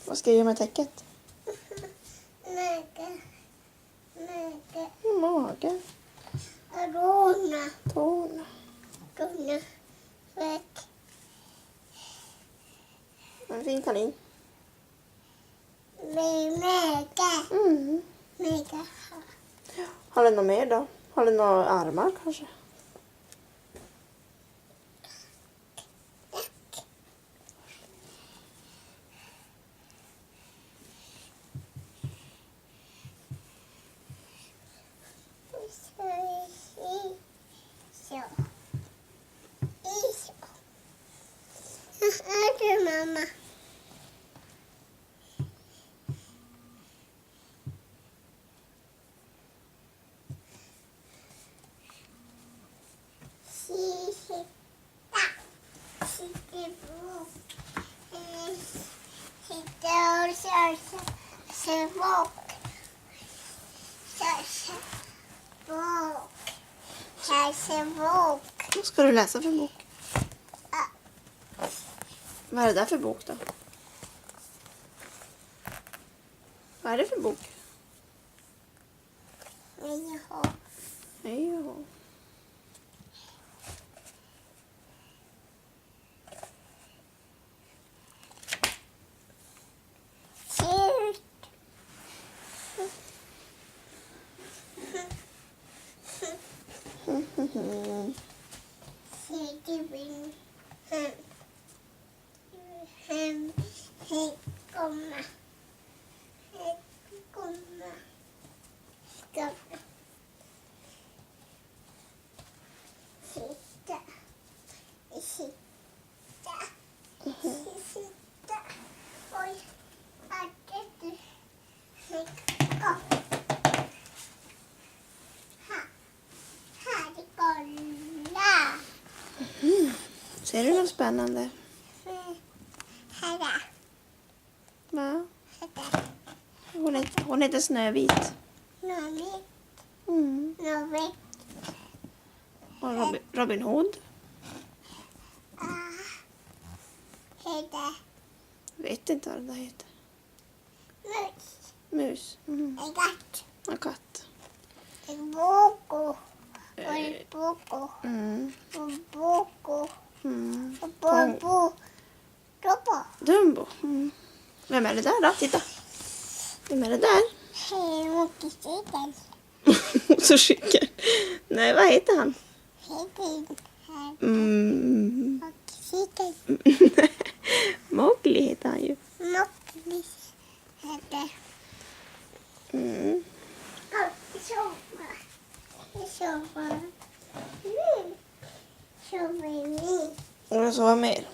Vad ska jag göra med täcket? Mage. Tårna. En fin kanin. Mm. Har den något mer då? Har den några armar kanske? Mamma. Vad ska du läsa för bok? Vad är det där för bok då? Vad är det för bok? Nej, ja. Ser du något spännande? Va? Hon heter Snövit. Mm. Och Robin Hood. Vet inte vad det där heter. Mus. Mm. En katt. Mm. Dumbo. Mm. Vem är det där då? Titta. Vem är det där? Motorcykel. Nej, vad heter han? Mowgli heter han ju. Mm. Och jag sova mer.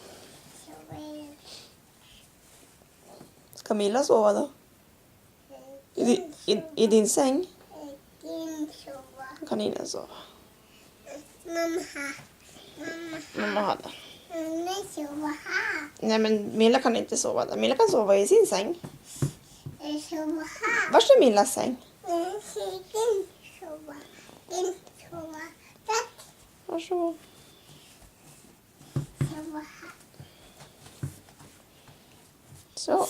Ska Milla sova då? I din säng? Kaninen sova. Mamma hade. Nej, men Milla kan inte sova där. Milla kan sova i sin säng. Var är Millas säng? Varsågod. Så.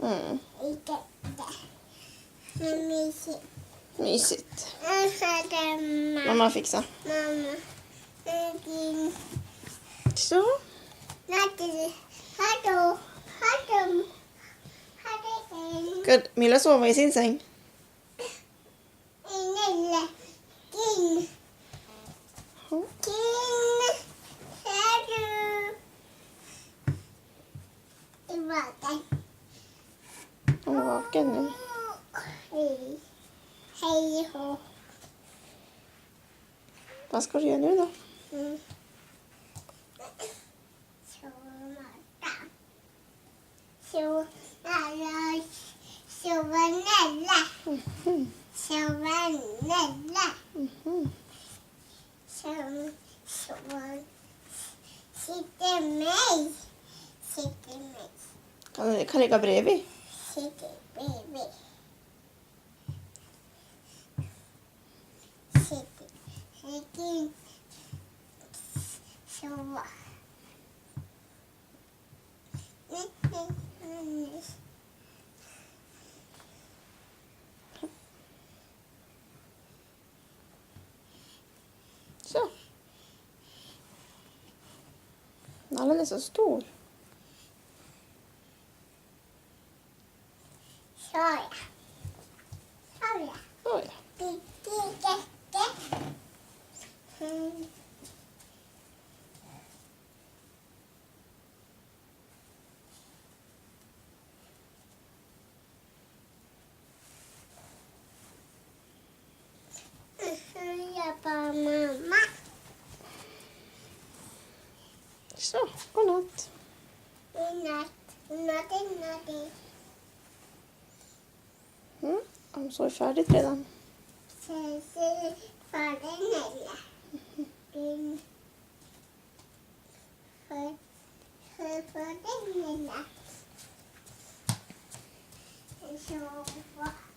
Mm. Mysigt. Mamma fixar. Så. Ska Milla sova i sin säng? Hon är vaken nu. Hej då. Vad ska du göra nu då? Sitter med. Kan ligga bredvid. Sitter bredvid. Sitter sova. Så. Nallen är så stor. Så ja. Så ja. Oj. Hjälpa mamma. Så, godnatt. Godnatt. Godnatt. Så är färdigt redan. Sen ser fadern Nella. Fadern Nella. Sova.